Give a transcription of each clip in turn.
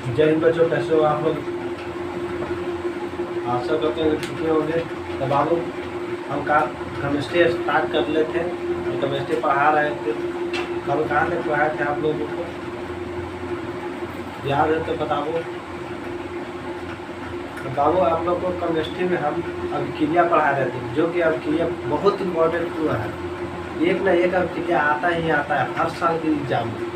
जय हिंद बच्चों, कैसे हो आप लोग? आशा करते हैं छुट्टी होंगे। तब बाबू हम केमिस्ट्री स्टार्ट कर लेते हैं। केमिस्ट्री पढ़ा रहे थे, कल कहाँ तक पढ़ाए थे आप लोगों को याद है तो बताओ। बाबू आप लोग को केमिस्ट्री में हम अभिक्रिया पढ़ा रहे थे, जो कि अभिक्रिया बहुत इम्पोर्टेंट हुआ है। एक ना एक अभिक्रिया आता ही आता है हर साल के एग्जाम में।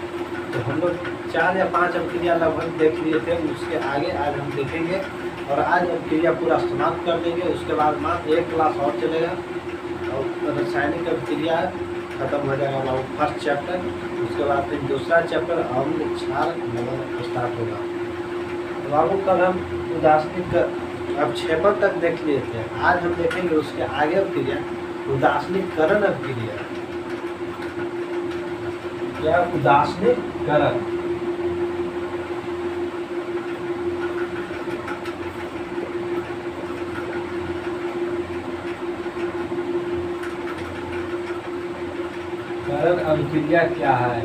तो हम लोग 4 या 5 अभिक्रिया लगभग देख लिए थे। उसके आगे आज हम देखेंगे और आज अभिक्रिया पूरा समाप्त कर देंगे। उसके बाद मात्र 1 क्लास और चलेगा और रासायनिक अभिक्रिया खत्म हो जाएगा बाबू, फर्स्ट चैप्टर। उसके बाद फिर दूसरा चैप्टर अम्ल क्षार लवण स्टार्ट होगा। तो बाबू कल हम उदासीनिक अवक्षेपण तक देख लिए थे, आज हम देखेंगे उसके आगे अभिक्रिया उदासीनीकरण अभिक्रिया। क्या उदासीनीकरण? करण अभिक्रिया क्या है?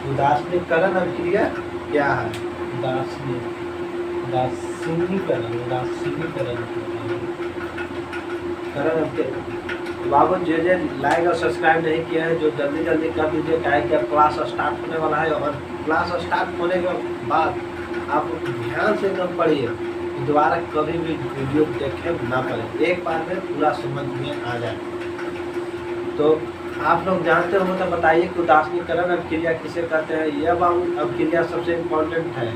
उदासीनीकरण अभिक्रिया क्या है? बाबू जे लाइक और सब्सक्राइब नहीं किया है, जो जल्दी जल्दी कर दीजिए, क्या है कि अब क्लास स्टार्ट होने वाला है। और क्लास स्टार्ट होने के बाद आप ध्यान से एकदम पढ़िए, दोबारा कभी भी वीडियो देखें ना पड़े, एक बार में पूरा समझ में आ जाए। तो आप लोग जानते हो तो बताइए कि उदासीनीकरण अभिक्रिया किसे कहते हैं। यह बाबू अभिक्रिया सबसे इम्पोर्टेंट है।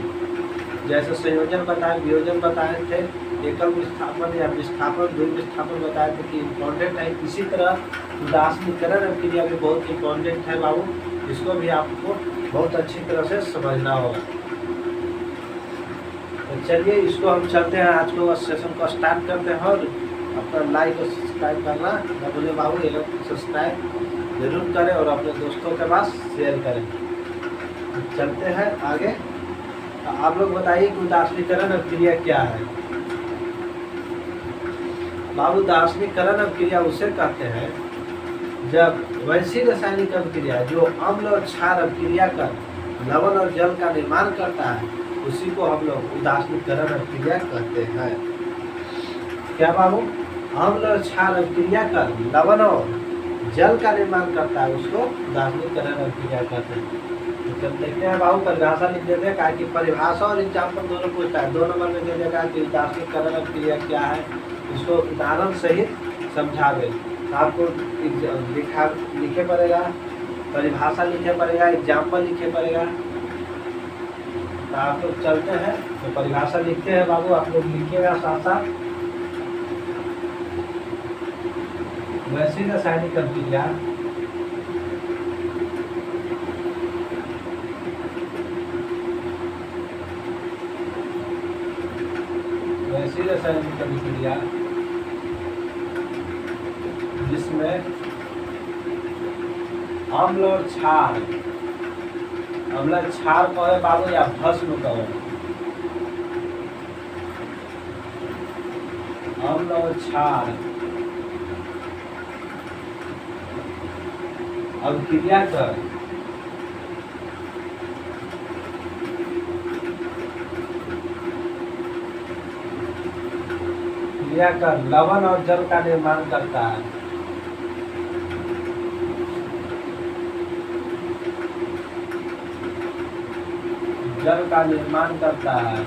जैसे संयोजन बताए, वियोजन बताए थे, एकल विस्थापन या विस्थापन, द्वि विस्थापन बताए थे कि इम्पोर्टेंट है। इसी तरह उदासीनीकरण अभिक्रिया भी बहुत इम्पोर्टेंट है बाबू, इसको भी आपको बहुत अच्छी तरह से समझना होगा। तो चलिए इसको हम चलते हैं, आज को सेशन को स्टार्ट करते हैं। और अपना लाइक और सब्सक्राइब करना न भूलें बाबू, ये सब्सक्राइब जरूर करें और अपने दोस्तों के पास शेयर करें। चलते हैं आगे। आप लोग बताइए कि उदासीनीकरण अभिक्रिया क्या है। बाबू उदासीनीकरण अभिक्रिया उसे कहते हैं जब वैसी रासायनिक अभिक्रिया जो अम्ल और क्षार अभिक्रिया कर लवण और जल का निर्माण करता है, उसी को हम लोग उदासीनीकरण अभिक्रिया कहते हैं। क्या बाबू? अम्ल और क्षार अभिक्रिया कर लवण और जल का निर्माण करता है, उसको उदासीनीकरण अभिक्रिया कहते हैं। जब देखते हैं बाबू परिभाषा लिख देते हैं, कहा कि परिभाषा और एग्जाम्पल दोनों पूछता है। 2 नंबर में दे देगा कि उदासीनीकरण अभिक्रिया क्या है, इसको उदाहरण सहित समझावे। आपको लिखे पड़ेगा, परिभाषा लिखे पड़ेगा, एग्जाम्पल लिखे पड़ेगा। तो आप लोग चलते हैं, तो परिभाषा लिखते हैं बाबू, आप लोग लिखिएगा साथ साथ। वैसी रासायनिक अभिक्रिया रासायनिक अभिक्रिया जिसमें अम्ल और क्षार, अम्ल क्षार कहे बाबू या भस्म कहे, अम्ल और क्षार अभिक्रिया कर लवण और जल का निर्माण करता है। जल का निर्माण करता है।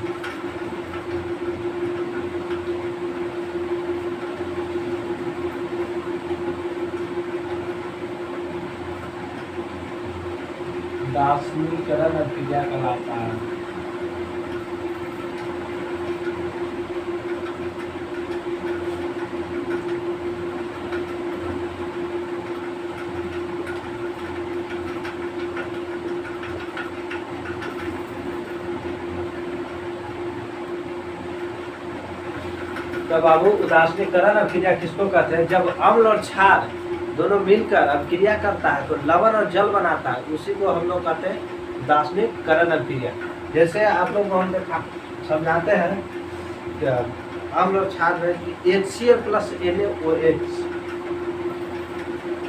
उदासीनीकरण अभिक्रिया कहलाता है। तो बाबू उदासीनीकरण अभिक्रिया किसको कहते हैं? जब अम्ल और क्षार दोनों मिलकर अभिक्रिया करता है तो लवण और जल बनाता है, उसी को हम लोग कहते हैं उदासीनीकरण अभिक्रिया। जैसे आप लोग को हम समझाते हैं कि अम्ल और क्षार में HCl + NaOH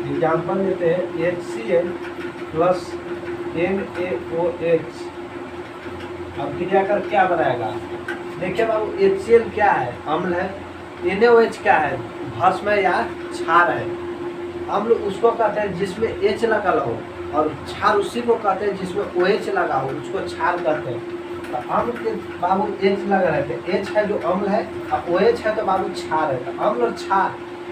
एग्जाम्पल लेते हैं HCl प्लस NaOH। अब क्रिया कर क्या बनाएगा? देखिए बाबू, HCl क्या है? अम्ल है। NaOH क्या है? भस्म है या क्षार है। अम्ल उसको कहते हैं जिसमें H लगा हो, और क्षार उसी को कहते हैं जिसमें OH लगा हो, उसको क्षार कहते हैं। तो अम्ल के बाबू H लगा रहते हैं, H है जो अम्ल है, और OH है तो बाबू क्षार है। तो अम्ल और क्षार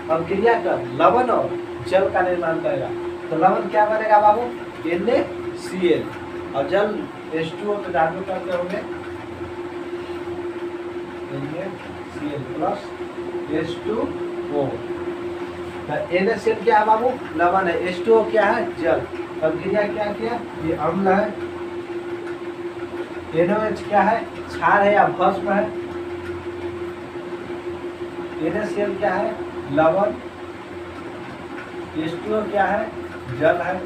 अब क्रिया कर लवण और जल का निर्माण करेगा। तो लवण क्या बनेगा बाबू? NaCl, और जल H2O तो जानबूझ करते होंगे, NaCl प्लस H2O। NaCl क्या है बाबू? लवण है। H2O क्या है? जल। अब क्रिया क्या किया? ये अम्ल है। NaOH क्या है? क्षार है या भस्म है। NaCl क्या है? लवण। H2O क्या है? जल है।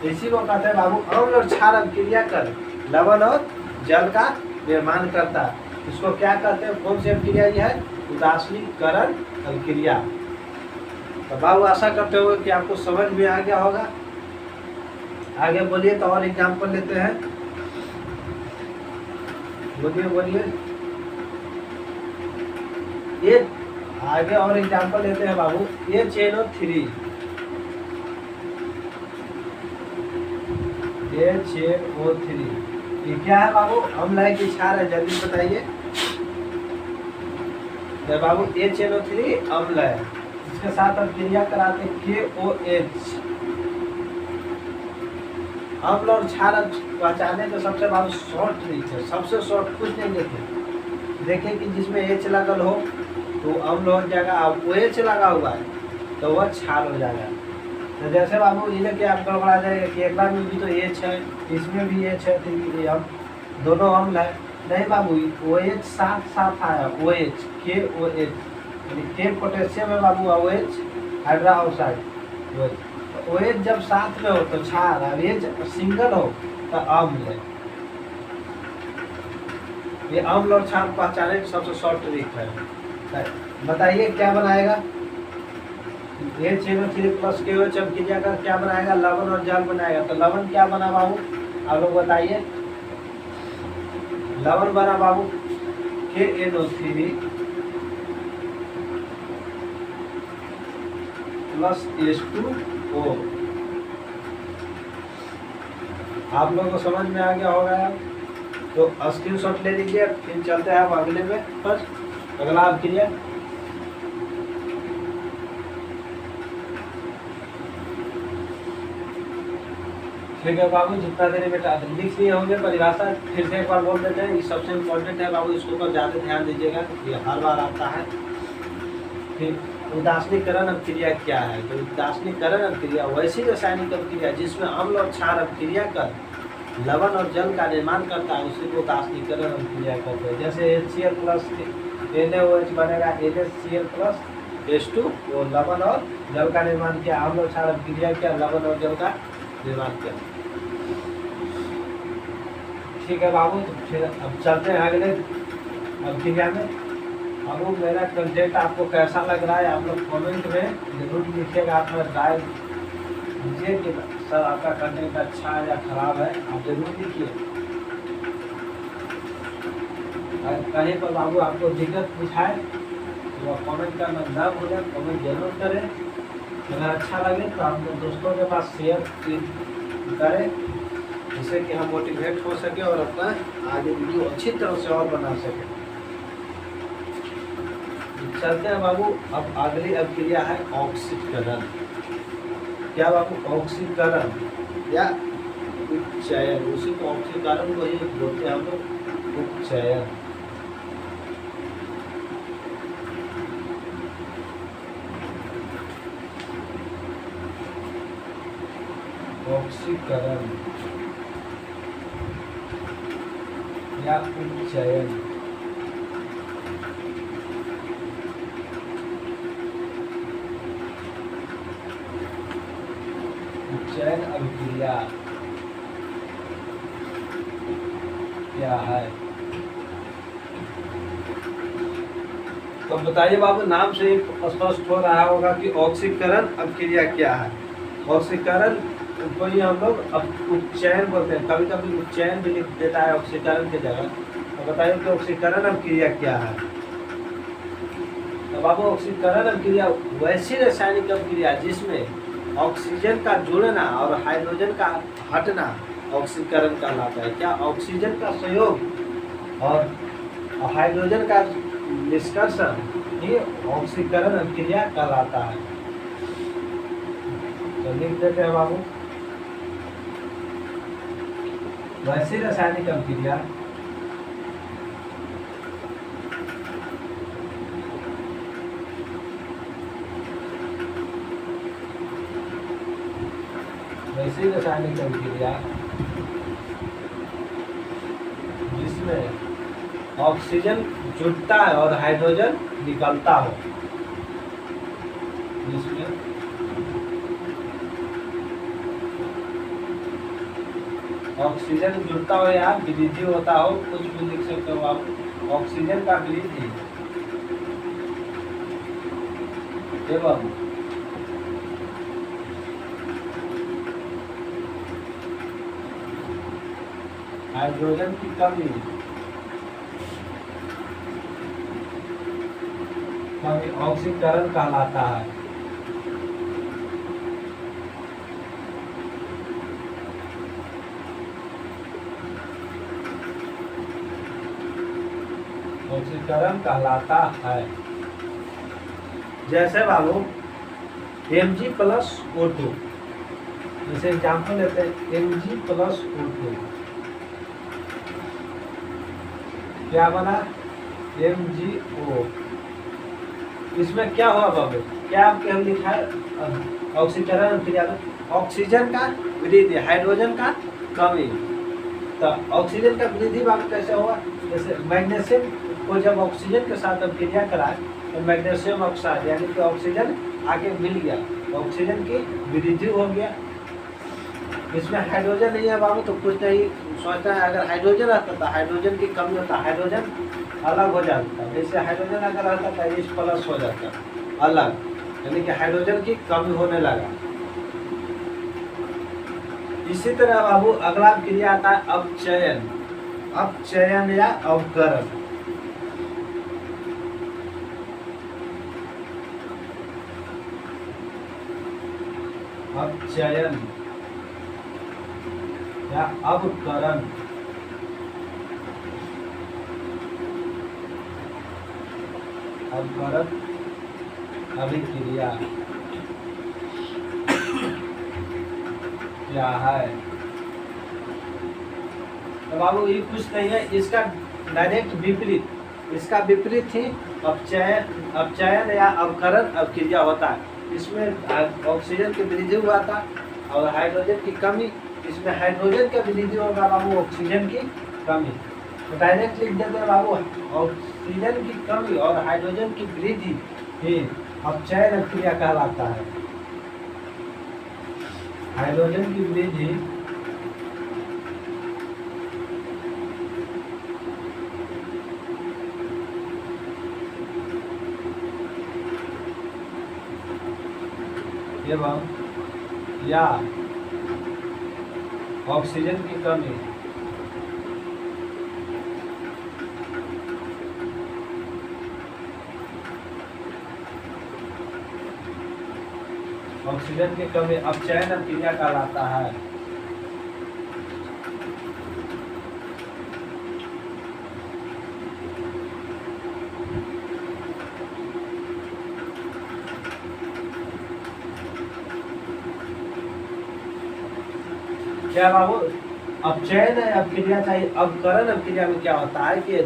इसी को कहते हैं बाबू अम्ल और क्षार अब क्रिया कर लवण और जल का निर्माण करता है। इसको क्या कहते हैं? कौन सी अभिक्रिया ये है? उदासीनीकरण अभिक्रिया। तो बाबू आशा करते हुए कि आपको समझ में आ गया होगा। आगे बोलिए, तो और एग्जाम्पल लेते हैं। बोलिए। ये आगे और एग्जाम्पल लेते हैं बाबू। HNO3 ये क्या है बाबू? अम्ल है कि क्षार है? जल्दी बताइए। तो बाबू HNO3 अम्ल है। इसके साथ हम क्रिया कराते हैं KOH। अम्ल और क्षार पहचाने तो सबसे बाबू शॉर्ट ट्रिक है, सबसे शॉर्ट। कुछ नहीं देखिए कि जिसमें H लगल हो तो अम्ल हो जाएगा, अब OH लगा हुआ है तो वह क्षार हो जाएगा। तो जैसे बाबू इन्हें क्या आप गड़बड़ा जाएगा कि एक बार में भी तो H है, इसमें भी H है, तो ये दोनों अम्ल है। नहीं बाबू, OH साथ आया, OH KOH, K पोटेशियम है बाबू, OH हाइड्रोक्साइड। OH जब साथ में हो तो क्षार, H सिंगल हो तो अम्ल है। ये अम्ल और क्षार पहचाने की सबसे शॉर्ट ट्रिक है। बताइए क्या बनाएगा? HNO3 प्लस KOH अब क्रिया कर क्या बनाएगा? लवण और जल बनाएगा। तो लवण क्या बना बाबू? आप लोग बताइए। लवण बना बाबू KNO3 प्लस H2O। आप लोगों को समझ में आ गया होगा यार। तो स्क्रीनशॉट ले लीजिए, फिर चलते हैं अब अगले में। फर्स्ट अगला आप क्रिया। ठीक है बाबू, जितना देर बेटा लिख लिए होंगे परिभाषा फिर से एक बार बोल देते हैं। ये सबसे इम्पोर्टेंट है बाबू, इसके ऊपर ज़्यादा ध्यान दीजिएगा, ये हर बार आता है। फिर उदासीनीकरण अभिक्रिया क्या है? तो उदासीनीकरण अभिक्रिया वैसी रासायनिक अभिक्रिया जिसमें अम्ल और क्षार अभिक्रिया कर लवण और जल का निर्माण करता है, उसी को उदासीनीकरण अभिक्रिया कहते हैं। जैसे HCl प्लस NaOH बनेगा NaCl प्लस H2O। लवण और जल का निर्माण किया, अम्ल और क्षार अभिक्रिया किया, लवण और जल का निर्माण किया। ठीक है बाबू, तो फिर अब चलते हैं अगले अभिक्रिया में। अब मेरा कंटेंट आपको कैसा लग रहा है आप लोग कमेंट में जरूर लिखिएगा। आप लोग राय दीजिए कि सर आपका कंटेंट अच्छा है या खराब है, आप जरूर लिखिए। कहीं पर बाबू आपको दिक्कत बुझाए तो वह कमेंट करना ना भूलें, कमेंट जरूर करें। अगर अच्छा लगे तो आप दोस्तों के पास शेयर करें, जिससे कि हम मोटिवेट हो सके और अपना आगे वीडियो अच्छी तरह से और बना सकें। चलते हैं बाबू, अब अगली अभिक्रिया है ऑक्सीकरण। क्या बाबू? ऑक्सीकरण या उपचयन, उसी को ऑक्सीकरण को ही बोलते हैं हम लोग, उपचयन। ऑक्सीकरण या उपचयन। उपचयन अभिक्रिया क्या है? तो बताइए बाबू, नाम से स्पष्ट हो रहा होगा कि ऑक्सीकरण अभिक्रिया क्या है। ऑक्सीकरण को ही हम लोग उपचयन बोलते हैं, कभी कभी उपचयन भी लिख देता है ऑक्सीकरण की जगह। तो बताइए कि ऑक्सीकरण अभिक्रिया क्या है। तो बाबू ऑक्सीकरण अभिक्रिया वैसी रासायनिक अभिक्रिया जिसमें ऑक्सीजन का जुड़ना और हाइड्रोजन का हटना ऑक्सीकरण कहलाता है। क्या ऑक्सीजन का संयोग और हाइड्रोजन का निष्कर्षण ही ऑक्सीकरण अभिक्रिया कहलाता है। तो लिख देते हैं बाबू, वैसी रासायनिक अभिक्रिया वैसी रासायनिक अभिक्रिया जिसमें ऑक्सीजन जुड़ता है और हाइड्रोजन निकलता हो, जिसमें ऑक्सीजन जुड़ता हो या वृद्धि होता हो, कुछ भी लिख सकते हो आप। ऑक्सीजन का वृद्धि एवं हाइड्रोजन की कमी ऑक्सीकरण कहलाता है। ऑक्सीकरण कहलाता है। जैसे बाबू Mg+O2, जैसे एग्जाम्पल लेते हैं Mg+O2, क्या बना MgO। इसमें क्या हुआ बाबू, क्या आपके हम लिखा है ऑक्सीकरण अभिक्रिया में ऑक्सीजन का वृद्धि हाइड्रोजन का कमी। तो ऑक्सीजन का वृद्धि बाबू कैसे हुआ, जैसे मैग्नीशियम को जब ऑक्सीजन के साथ अभिक्रिया कराए तो मैग्नीशियम ऑक्साइड यानी कि ऑक्सीजन आगे मिल गया, ऑक्सीजन की वृद्धि हो गया। इसमें हाइड्रोजन नहीं है बाबू तो कुछ नहीं सोचता है, अगर हाइड्रोजन रहता तो हाइड्रोजन की कमी होता, हाइड्रोजन अलग हो जाता। जैसे हाइड्रोजन अगर रहता तो H+ हो जाता अलग, यानी कि हाइड्रोजन की कमी होने लगा। इसी तरह बाबू अगला क्रिया आता है अपचयन, अपचयन या अवकरण। अपचयन या अवकरण, अवकरण अभिक्रिया क्या है। तो बाबू ये कुछ नहीं है, इसका डायरेक्ट विपरीत, इसका विपरीत ही अपचयन, अपचयन या अवकरण अभिक्रिया होता है। इसमें ऑक्सीजन की वृद्धि हुआ था और हाइड्रोजन की कमी, इसमें हाइड्रोजन का वृद्धि होगा बाबू ऑक्सीजन की कमी। तो डायरेक्ट लिख देते हैं बाबू, ऑक्सीजन की कमी और हाइड्रोजन की वृद्धि ही अपचयन अभिक्रिया कहलाता है। हाइड्रोजन की वृद्धि एवं या ऑक्सीजन की कमी ऑक्सीजन की कमी अपचयन अभिक्रिया कहलाता है। क्या बाबू अपचयन अभिक्रिया चाहिए, अवकरण अभिक्रिया में क्या होता है कि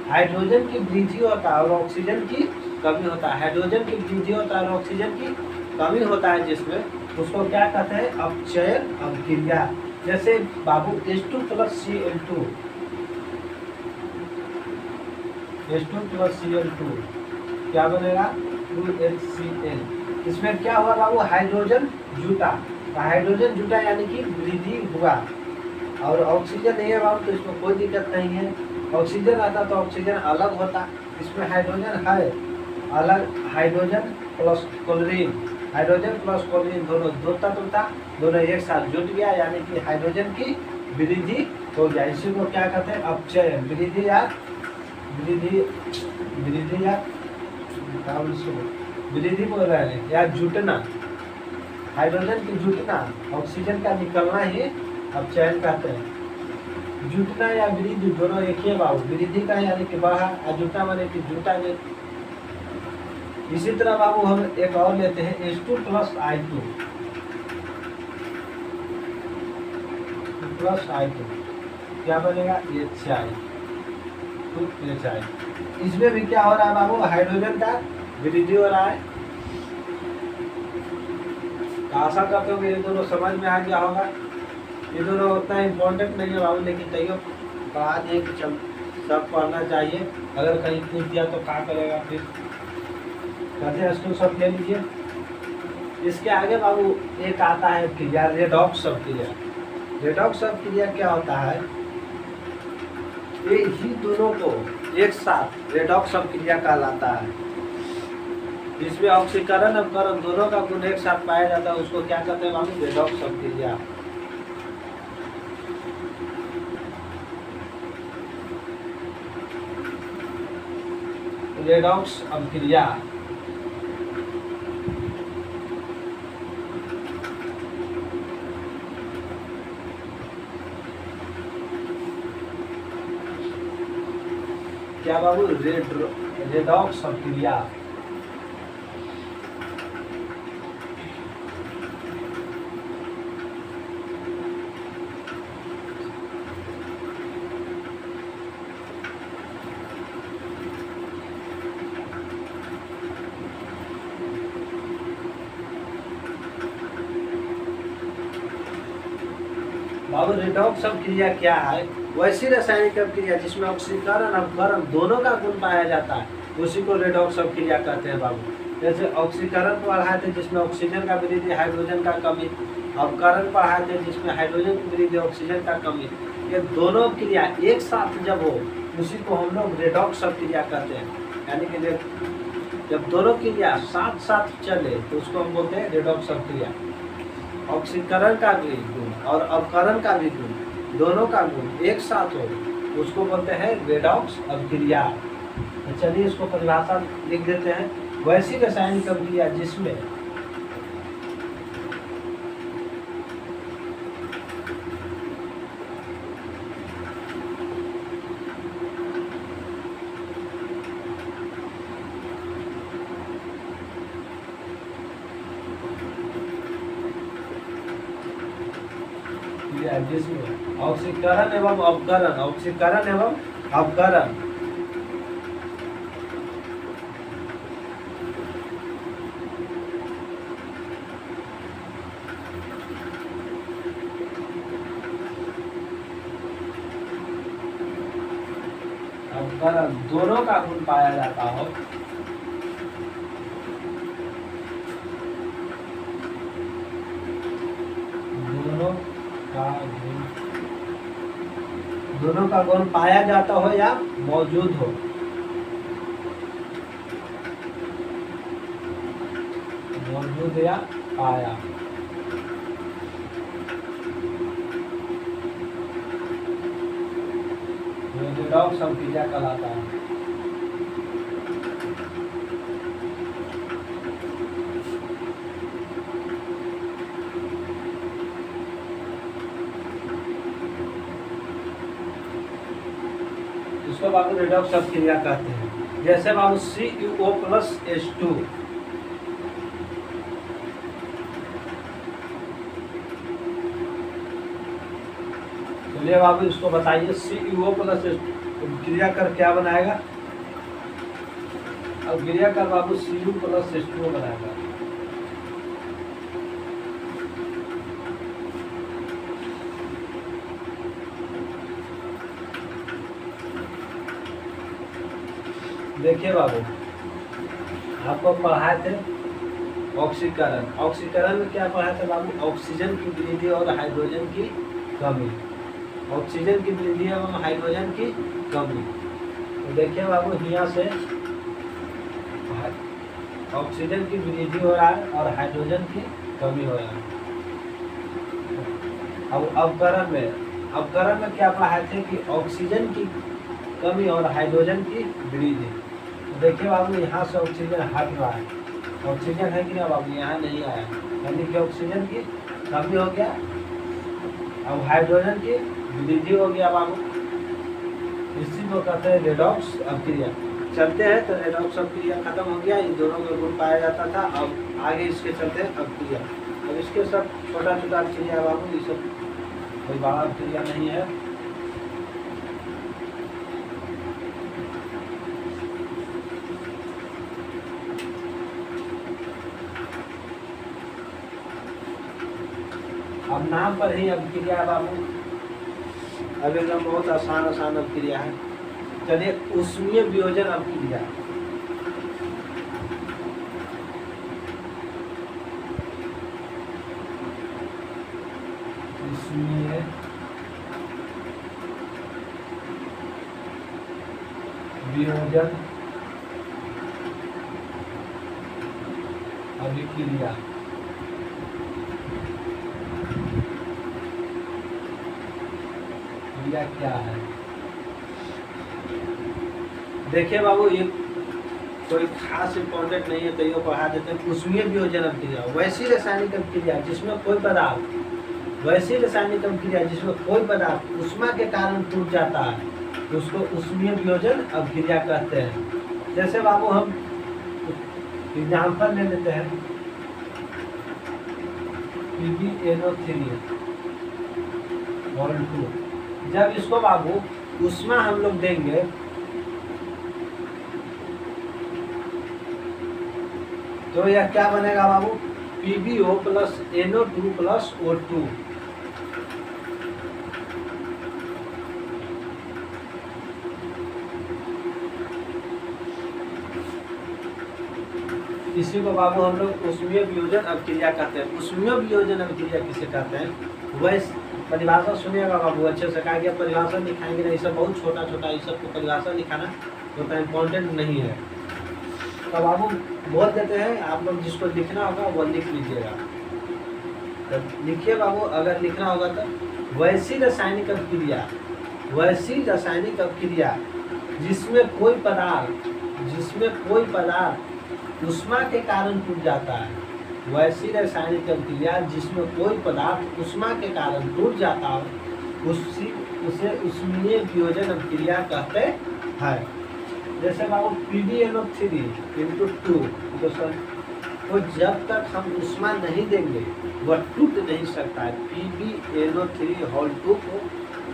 हाइड्रोजन की वृद्धि होता है और ऑक्सीजन की कमी होता है। हाइड्रोजन की वृद्धि होता है और ऑक्सीजन की कमी होता है, जिसमें उसको क्या कहते हैं अपचयन अभिक्रिया। जैसे बाबू H2+Cl2, H2+Cl2 क्या बनेगा 2HCl। इसमें क्या हुआ बाबू हाइड्रोजन जुटा, हाइड्रोजन जुटा यानी कि वृद्धि हुआ और ऑक्सीजन नहीं है बाबू तो इसमें कोई दिक्कत नहीं है। ऑक्सीजन आता तो ऑक्सीजन अलग होता, इसमें हाइड्रोजन है अलग, hydrogen plus chlorine hydrogen plus chlorine दोनों दो तत्व था, दोनों एक साथ जुट गया, यानी कि हाइड्रोजन की वृद्धि हो गया। इसी को क्या कहते हैं? अपचयन। वृद्धि या वृद्धि बोल रहे हैं या जुटना, हाइड्रोजन की जुटना, ऑक्सीजन का निकलना ही अपचयन कहते हैं। जुटना या वृद्धि दोनों एक ही बाबू। वृद्धि का यानी कि बाहर, और जुटना माने कि जुटा नहीं। इसी तरह बाबू हम एक और लेते हैं H2 plus I2 plus I2 क्या बनेगा? HI। इसमें भी क्या हो रहा है बाबू? हाइड्रोजन का वृद्धि हो रहा है। आशा करते हो कि ये दोनों समझ में आ गया होगा। ये दोनों उतना इम्पोर्टेंट नहीं है बाबू, लेकिन तैयो पढ़ा दिए कि चल सब पढ़ना चाहिए। अगर कहीं पूछ दिया तो क्या करेगा फिर? कहते हैं इसको सब ले लीजिए। इसके आगे बाबू एक आता है क्रिया रेडॉक्स अभिक्रिया। रेडॉक्स अभिक्रिया क्या होता है? ये ही दोनों को एक साथ रेडॉक्स अभिक्रिया कहलाता है। इसमें ऑक्सीकरण अपकरण दोनों का गुण एक साथ पाया जाता है, उसको क्या कहते हैं बाबू? रेडॉक्स अभिक्रिया। रेडॉक्स अभिक्रिया क्या बाबू? रेडॉक्स अभिक्रिया। बाबू रेडॉक्स अभिक्रिया क्या है? वैसी रासायनिक अभिक्रिया जिसमें ऑक्सीकरण अपकरण दोनों का गुण पाया जाता है, उसी को रेडॉक्स अभिक्रिया कहते हैं बाबू। जैसे ऑक्सीकरण पढ़ाए थे जिसमें ऑक्सीजन का वृद्धि हाइड्रोजन का कमी, अपकरण पढ़ाए थे जिसमें हाइड्रोजन की वृद्धि ऑक्सीजन का कमी। ये दोनों क्रिया एक साथ जब हो उसी को हम लोग रेडॉक्स अभिक्रिया कहते हैं। यानी कि जब दोनों क्रिया साथ साथ चले तो उसको हम बोलते हैं रेडॉक्स अभिक्रिया। ऑक्सीकरण का भी गुण और अपकरण का भी गुण, दोनों का गुण एक साथ हो उसको बोलते हैं रेडॉक्स अभिक्रिया। तो चलिए इसको परिभाषा लिख देते हैं। वैसी रासायनिक अभिक्रिया जिसमें जिसमें ऑक्सीकरण एवं अपकरण, ऑक्सीकरण एवं अपकरण दोनों का गुण पाया जाता हो, दोनों का गुण पाया जाता हो या मौजूद हो, मौजूद या पाया। रेडॉक्स अभिक्रिया कहलाता है। इसको बाबू रेडॉक्स अभिक्रिया कहते हैं। जैसे बाबू CuO+H2 चलिए बाबू इसको बताइए। CuO+H2 क्रिया कर क्या बनाएगा? अब क्रिया कर बाबू Cu+H2 बनाएगा। देखिए बाबू आपको पढ़ाए थे ऑक्सीकरण। ऑक्सीकरण में क्या पढ़ाए थे बाबू? ऑक्सीजन की वृद्धि और हाइड्रोजन की कमी। ऑक्सीजन की वृद्धि एवं हाइड्रोजन की कमी। तो देखिए बाबू यहाँ से ऑक्सीजन की वृद्धि हो रहा है और हाइड्रोजन की कमी हो रहा है। अब अवकरण में क्या पढ़ाए थे कि ऑक्सीजन की कमी और हाइड्रोजन की वृद्धि। तो देखिए बाबू यहाँ से ऑक्सीजन हट रहा है, ऑक्सीजन है कि ना बाबू, यहाँ नहीं आया, यानी कि ऑक्सीजन की कमी हो गया, अब हाइड्रोजन की वृद्धि हो गया बाबू। इसी को कहते हैं रेडॉक्स अभिक्रिया। चलते हैं तो रेडॉक्स अभिक्रिया खत्म हो गया, इन दोनों में गुण पाया जाता था। अब आगे इसके चलते हैं अभिक्रिया। अब इसके सब छोटा छोटा अभिक्रिया बाबू, ये सब कोई बड़ा अभिक्रिया नहीं है। अब नाम पर ही अभिक्रिया है बाबू, अब एकदम बहुत आसान अभिक्रिया है। चलिए ऊष्मीय वियोजन अभिक्रिया। ऊष्मीय वियोजन अभिक्रिया। क्या है देखिए बाबू, ये कोई खास इंपॉर्टेंट नहीं है तो ये पढ़ा देते हैं। ऊष्मीय वियोजन अभिक्रिया वैसी रासायनिक अभिक्रिया जिसमें कोई पदार्थ, वैसी रासायनिक अभिक्रिया जिसमें कोई पदार्थ ऊष्मा के कारण टूट जाता है, उसको ऊष्मीय वियोजन अभिक्रिया कहते हैं। जैसे बाबू हम एग्जाम्पल ले लेते हैं, PbNO3 और 2। जब इसको बाबू ऊष्मा हम लोग देंगे तो यह क्या बनेगा बाबू, PbO plus NO2 plus O2। इसी को बाबू हम लोग ऊष्मीय वियोजन अभिक्रिया कहते हैं। ऊष्मीय वियोजन अभिक्रिया किसे कहते हैं, वैसे परिभाषा सुनिएगा बाबू अच्छे से, कहा गया परिभाषा लिखाएंगे नहीं, सब बहुत छोटा छोटा, इस सब को परिभाषा लिखाना उतना इम्पोर्टेंट नहीं है। तो बाबू बोल देते हैं, आप लोग जिसको लिखना होगा वो लिख लीजिएगा। तो लिखिए बाबू, अगर लिखना होगा तो वैसी रासायनिक अभिक्रिया, वैसी रासायनिक अभिक्रिया जिसमें कोई पदार्थ ऊष्मा के कारण टूट जाता है, वैसी रासायनिक अभिक्रिया जिसमें कोई पदार्थ ऊष्मा के कारण टूट जाता हो, उसे ऊष्मीय वियोजन अभिक्रिया कहते हैं। जैसे बाबू PbNO3 इंटू 2, तो जब तक हम ऊष्मा नहीं देंगे वह टूट नहीं सकता है। PbNO3 होल 2 को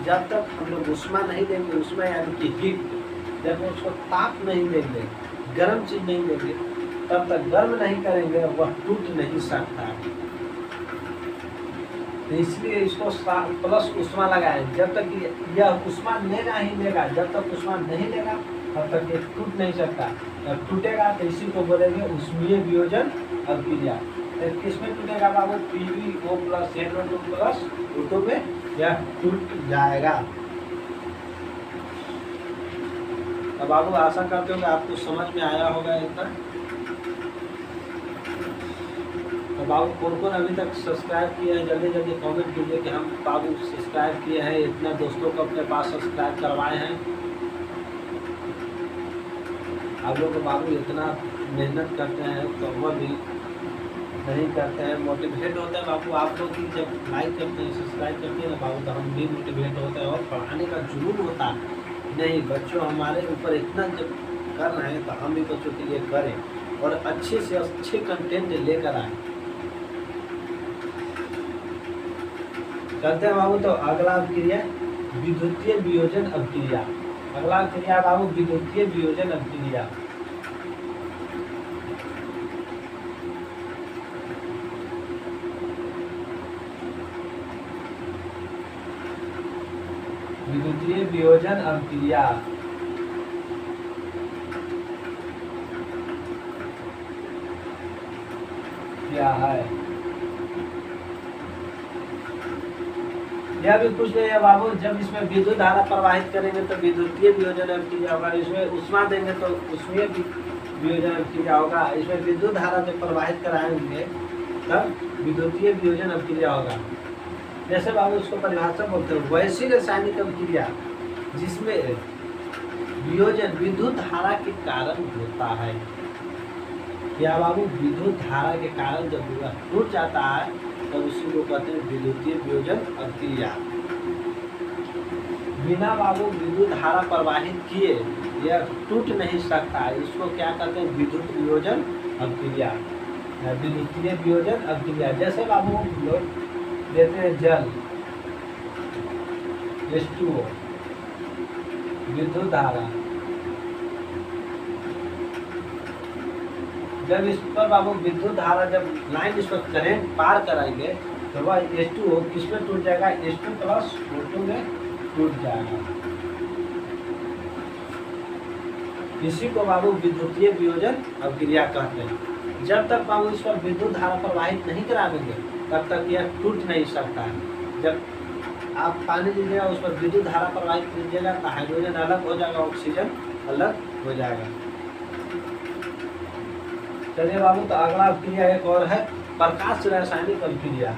जब तक हम लोग ऊष्मा नहीं देंगे, ऊष्मा यानी कि हीट, जब उसको ताप नहीं देंगे, गर्म चीज नहीं देंगे, तब तक गर्म नहीं करेंगे वह टूट नहीं सकता है। तो इसलिए इसको प्लस ऊष्मा लगाएं, जब तक यह ऊष्मा लेगा ही लेगा, जब तक ऊष्मा नहीं लेगा तब तक ये टूट नहीं सकता। जब टूटेगा तो इसी को बोलेंगे ऊष्मीय वियोजन अभिक्रिया। तो किसमें टूटेगा बाबू, PbO plus NO2 plus O2 में यह टूट जाएगा। अब बाबू आशा करते हो कि आपको समझ में आया होगा इतना। तो बाबू कौन कौन अभी तक सब्सक्राइब किए हैं जल्दी जल्दी कमेंट कीजिए कि हम बाबू सब्सक्राइब किए हैं, इतना दोस्तों को अपने पास सब्सक्राइब करवाए हैं। आप लोग बाबू इतना मेहनत करते हैं तो वह भी नहीं करते हैं, मोटिवेट होते हैं बाबू। आप लोग ही जब लाइक करते हैं, सब्सक्राइब करते हैं ना बाबू, तो हम भी मोटिवेट होते हैं और पढ़ाने का जुनून होता है। नहीं, बच्चों हमारे ऊपर इतना जब कर रहे हैं तो हम भी बच्चों के लिए करें और अच्छे से अच्छे कंटेंट लेकर आए। चलते हैं बाबू, तो अगला अभिक्रिया विद्युतीय वियोजन अभिक्रिया। अगला अभिक्रिया बाबू विद्युतीय वियोजन अभिक्रिया। विद्युतीय वियोजन अभिक्रिया क्या है, यह भी कुछ नहीं है बाबू। जब इसमें विद्युत धारा प्रवाहित करेंगे तो विद्युतीय वियोजन अभिक्रिया होगा, इसमें ऊष्मा देंगे तो ऊष्मीय वियोजन अभिक्रिया होगा। इसमें विद्युत धारा जब प्रवाहित कराएंगे तब विद्युतीय वियोजन अभिक्रिया होगा। जैसे बाबू उसको परिभाषा बोलते हैं, वैसी रासायनिक अभिक्रिया जिसमें वियोजन विद्युत धारा के कारण होता है। क्या बाबू? विद्युत धारा के कारण जब विवाह टूट जाता है तब उसी को कहते हैं विद्युतीय वियोजन अभिक्रिया। बिना बाबू विद्युत धारा प्रवाहित किए यह टूट नहीं सकता है, इसको क्या कहते हैं? विद्युत वियोजन अभिक्रिया, विद्युतीय वियोजन अभिक्रिया। जैसे बाबू हम लोग देते हैं जल H2O, विद्युत धारा, जब इस पर बाबू विद्युत धारा जब लाइन इस पर करंट पार कराएंगे तो वह H2O किसमें टूट जाएगा? H2 प्लस O2 में टूट जाएगा। इसी को बाबू विद्युतीय वियोजन अभिक्रिया कहते हैं। जब तक बाबू इस पर विद्युत धारा प्रवाहित नहीं कराएंगे तब तक यह टूट नहीं सकता है। जब आप पानी दीजिएगा उस पर विद्युत धारा प्रवाहित कीजिएगा तो हाइड्रोजन अलग हो जाएगा, ऑक्सीजन अलग हो जाएगा। चलिए बाबू, तो अगला अभिक्रिया एक और है प्रकाश रासायनिक अभिक्रिया।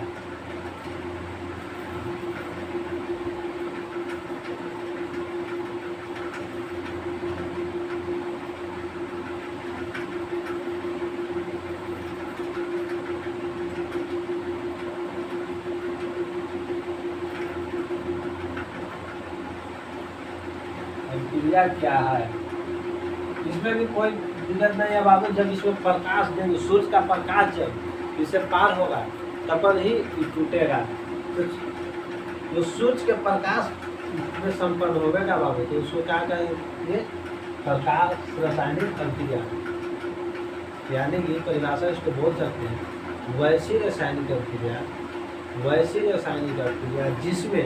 अभिक्रिया क्या है? इसमें भी कोई दिक्कत नहीं है बाबू। जब इसमें प्रकाश देंगे, सूर्य का प्रकाश जब इसे पार होगा तब ही ये टूटेगा। तो जो सूर्य के प्रकाश में संपन्न होगा बाबू तो उसको क्या कहेंगे? प्रकाश रासायनिक अभिक्रिया। यानी कि परिभाषा इसको बोल सकते हैं वैसी रासायनिक अभिक्रिया, वैसी रासायनिक अभिक्रिया जिसमें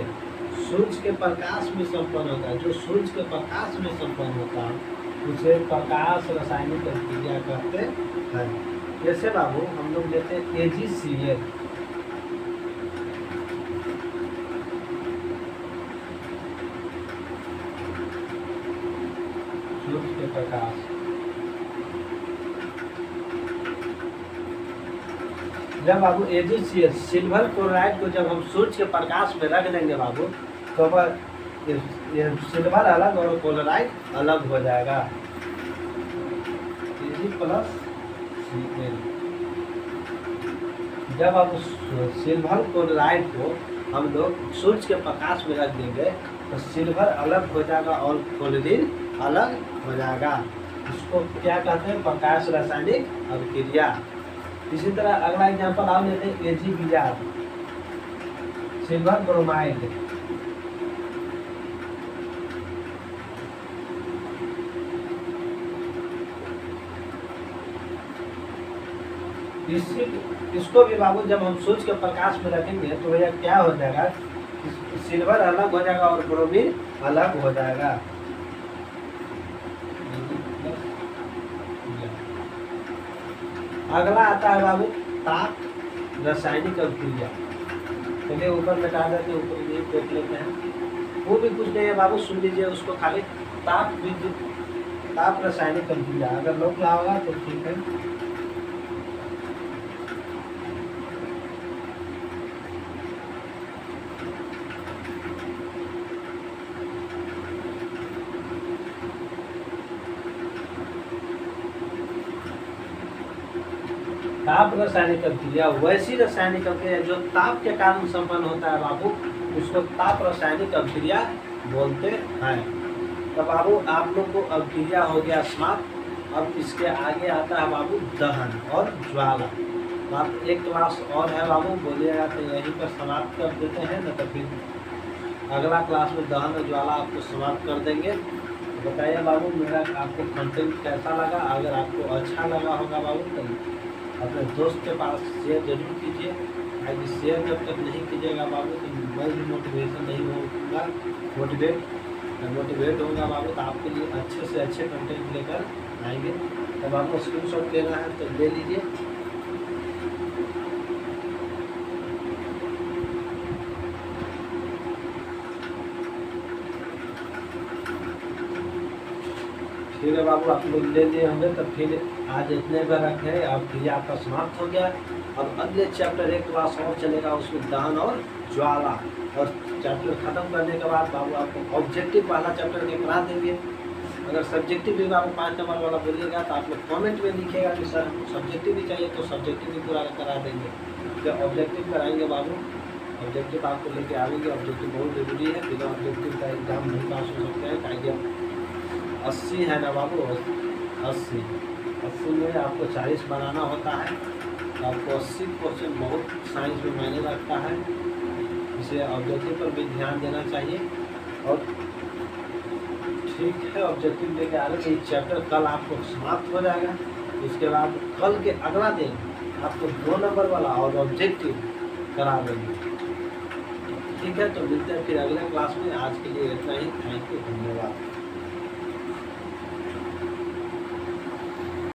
सूर्य के प्रकाश में संपन्न होता है। जो सूर्य के प्रकाश में संपन्न होता है उसे प्रकाश रासायनिक अभिक्रिया कहते हैं। जैसे बाबू हम लोग लेते हैं AgCl, सूर्य के प्रकाश, जब बाबू AgCl सिल्वर क्लोराइड को जब हम सूर्य के प्रकाश में रख देंगे बाबू तो वह ये सिल्वर अलग और क्लोराइड अलग हो जाएगा। Ag+Cl। जब आप सिल्वर क्लोराइड को हम लोग सूर्य के प्रकाश में रख देंगे तो सिल्वर अलग हो जाएगा और क्लोरीन अलग हो जाएगा। इसको क्या कहते हैं? प्रकाश रासायनिक अभिक्रिया। इसी तरह अगला एग्जांपल आप लेते हैं AgBr, सिल्वर ब्रोमाइड। इसको भी बाबू जब हम सूर्य के प्रकाश में रखेंगे तो भैया क्या हो जाएगा? सिल्वर अलग हो जाएगा और ब्रोमीन अलग हो जाएगा। अगला आता है बाबू ताप रासायनिक अभिक्रिया। चलिए ऊपर मिटा देते हैं, ऊपर भी देख लेते हैं। वो भी कुछ नहीं है बाबू, सुन लीजिए उसको खाली। ताप रासायनिक अभिक्रिया अगर लोग ना होगा तो ठीक है। ताप रासायनिक अभिक्रिया वैसी रासायनिक अभिक्रिया जो ताप के कारण संपन्न होता है बाबू, उसको ताप रासायनिक अभिक्रिया बोलते हैं। तो बाबू आप लोग को अभिक्रिया हो गया समाप्त। अब इसके आगे आता है बाबू दहन और ज्वाला। बात एक क्लास और है बाबू, बोलिएगा तो यहीं पर समाप्त कर देते हैं, न तो फिर अगला क्लास में दहन और ज्वाला आपको समाप्त कर देंगे। बताइए बाबू मेरा आपको कंटेंट कैसा लगा? अगर आपको अच्छा लगा होगा बाबू तो अपने दोस्त के पास शेयर जरूर कीजिए। यदि शेयर जब तक नहीं कीजिएगा बाबू तो मैं भी मोटिवेशन नहीं होगा, मोटिवेट होगा बाबू तो आपके लिए अच्छे से अच्छे कंटेंट लेकर आएंगे। तब आपको स्क्रीनशॉट लेना है तो ले लीजिए। ठीक ठीक है बाबू, आप लोग ले लिए होंगे तो फिर आज इतने पर रखे। अब क्रिया आपका समाप्त हो गया। अब अगले चैप्टर एक क्लास और चलेगा, उसमें दहन और ज्वाला। और चैप्टर खत्म करने के बाद बाबू आपको ऑब्जेक्टिव वाला चैप्टर के करा देंगे। अगर सब्जेक्टिव भी बाबू 5 नंबर वाला बोलिएगा तो आप लोग कमेंट में लिखिएगा कि सर सब्जेक्टिव भी चाहिए, तो सब्जेक्टिव भी पूरा करा देंगे। जब ऑब्जेक्टिव कराएंगे बाबू, ऑब्जेक्टिव आपको लेके आएंगे। ऑब्जेक्टिव बहुत जरूरी है, बिना ऑब्जेक्टिव का एग्जाम नहीं पास हो सकते हैं। कहेंगे 80 है ना बाबू, 80 में आपको 40 बनाना होता है, तो आपको 80% बहुत साइंस में मायने रखता है। इसे ऑब्जेक्टिव पर भी ध्यान देना चाहिए। और ठीक है, ऑब्जेक्टिव लेके आ रहे हैं। ये चैप्टर कल आपको समाप्त हो जाएगा। उसके बाद कल के अगला दिन आपको 2 नंबर वाला और ऑब्जेक्टिव करा देंगे। ठीक है, तो मिलते हैं फिर अगले क्लास में। आज के लिए इतना ही। थैंक यू, धन्यवाद।